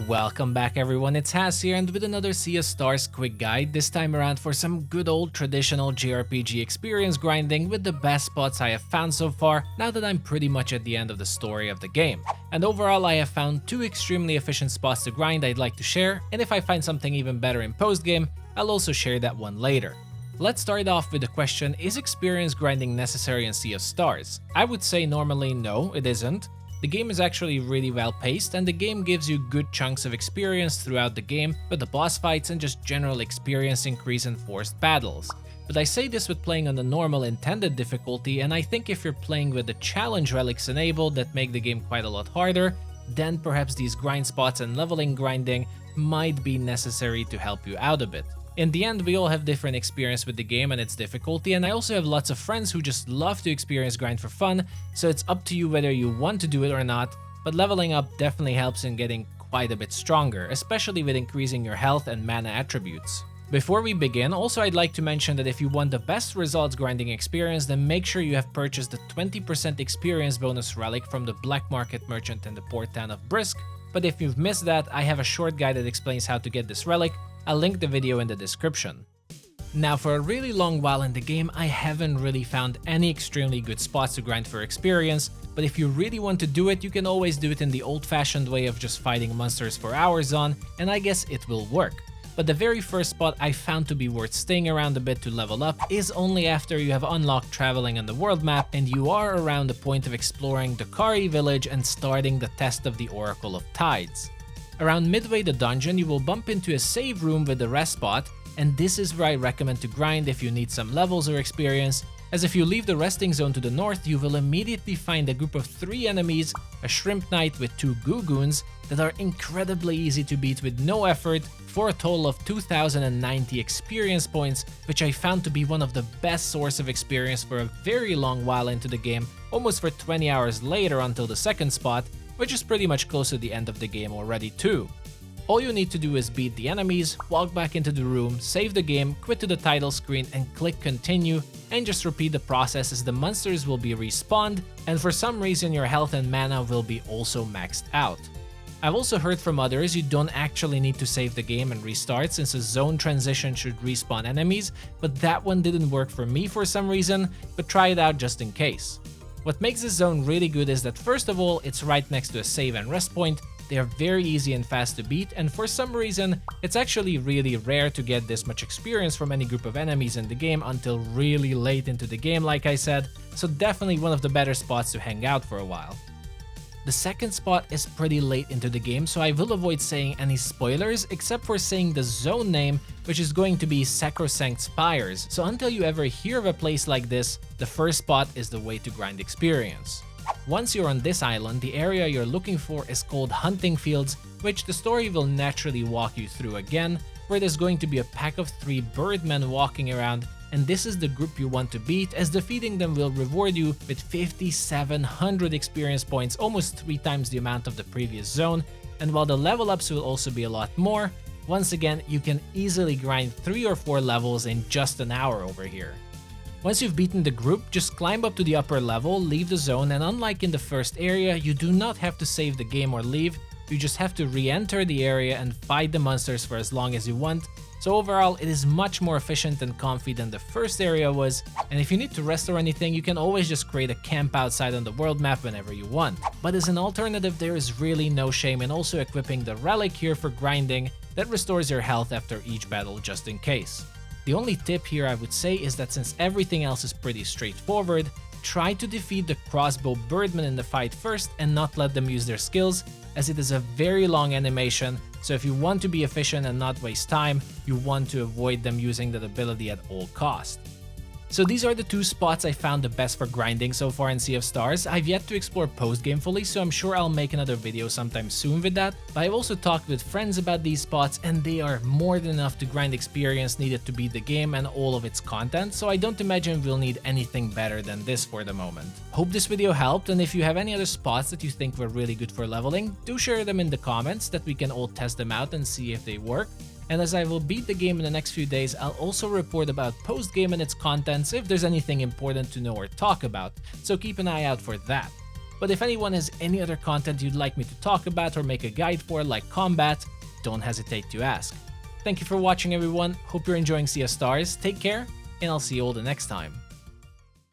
Welcome back everyone, it's Haz here and with another Sea of Stars quick guide, this time around for some good old traditional JRPG experience grinding with the best spots I have found so far now that I'm pretty much at the end of the story of the game. And overall I have found two extremely efficient spots to grind I'd like to share, and if I find something even better in post-game, I'll also share that one later. Let's start off with the question, is experience grinding necessary in Sea of Stars? I would say normally no, it isn't. The game is actually really well paced and the game gives you good chunks of experience throughout the game, but the boss fights and just general experience increase in forced battles. But I say this with playing on the normal intended difficulty, and I think if you're playing with the challenge relics enabled that make the game quite a lot harder, then perhaps these grind spots and leveling grinding might be necessary to help you out a bit. In the end, we all have different experience with the game and its difficulty, and I also have lots of friends who just love to experience grind for fun, so it's up to you whether you want to do it or not, but leveling up definitely helps in getting quite a bit stronger, especially with increasing your health and mana attributes. Before we begin, also I'd like to mention that if you want the best results grinding experience, then make sure you have purchased the 20% experience bonus relic from the black market merchant in the port town of Brisk, but if you've missed that, I have a short guide that explains how to get this relic. I'll link the video in the description. Now for a really long while in the game, I haven't really found any extremely good spots to grind for experience, but if you really want to do it, you can always do it in the old-fashioned way of just fighting monsters for hours on, and I guess it will work. But the very first spot I found to be worth staying around a bit to level up is only after you have unlocked traveling on the world map and you are around the point of exploring the Kari village and starting the test of the Oracle of Tides. Around midway the dungeon, you will bump into a save room with the rest spot, and this is where I recommend to grind if you need some levels or experience, as if you leave the resting zone to the north, you will immediately find a group of 3 enemies, a shrimp knight with 2 goo-goons that are incredibly easy to beat with no effort for a total of 2090 experience points, which I found to be one of the best source of experience for a very long while into the game, almost for 20 hours later until the second spot, which is pretty much close to the end of the game already too. All you need to do is beat the enemies, walk back into the room, save the game, quit to the title screen and click continue, and just repeat the process as the monsters will be respawned, and for some reason your health and mana will be also maxed out. I've also heard from others you don't actually need to save the game and restart since a zone transition should respawn enemies, but that one didn't work for me for some reason, but try it out just in case. What makes this zone really good is that first of all, it's right next to a save and rest point, they are very easy and fast to beat, and for some reason, it's actually really rare to get this much experience from any group of enemies in the game until really late into the game like I said, so definitely one of the better spots to hang out for a while. The second spot is pretty late into the game, so I will avoid saying any spoilers except for saying the zone name, which is going to be Sacrosanct Spires, so until you ever hear of a place like this, the first spot is the way to grind experience. Once you're on this island, the area you're looking for is called Hunting Fields, which the story will naturally walk you through again, where there's going to be a pack of 3 birdmen walking around, and this is the group you want to beat, as defeating them will reward you with 5,700 experience points, almost 3 times the amount of the previous zone, and while the level ups will also be a lot more, once again you can easily grind 3 or 4 levels in just an hour over here. Once you've beaten the group, just climb up to the upper level, leave the zone, and unlike in the first area, you do not have to save the game or leave, you just have to re-enter the area and fight the monsters for as long as you want. So overall, it is much more efficient and comfy than the first area was, and if you need to rest or anything, you can always just create a camp outside on the world map whenever you want. But as an alternative, there is really no shame in also equipping the relic here for grinding that restores your health after each battle just in case. The only tip here I would say is that since everything else is pretty straightforward, try to defeat the crossbow birdmen in the fight first and not let them use their skills, as it is a very long animation, so if you want to be efficient and not waste time, you want to avoid them using that ability at all costs. So these are the 2 spots I found the best for grinding so far in Sea of Stars. I've yet to explore post-game fully, so I'm sure I'll make another video sometime soon with that, but I've also talked with friends about these spots and they are more than enough to grind experience needed to beat the game and all of its content, so I don't imagine we'll need anything better than this for the moment. Hope this video helped, and if you have any other spots that you think were really good for leveling, do share them in the comments that we can all test them out and see if they work. And as I will beat the game in the next few days, I'll also report about post-game and its contents if there's anything important to know or talk about, so keep an eye out for that. But if anyone has any other content you'd like me to talk about or make a guide for, like combat, don't hesitate to ask. Thank you for watching, everyone. Hope you're enjoying Sea of Stars. Take care, and I'll see you all the next time.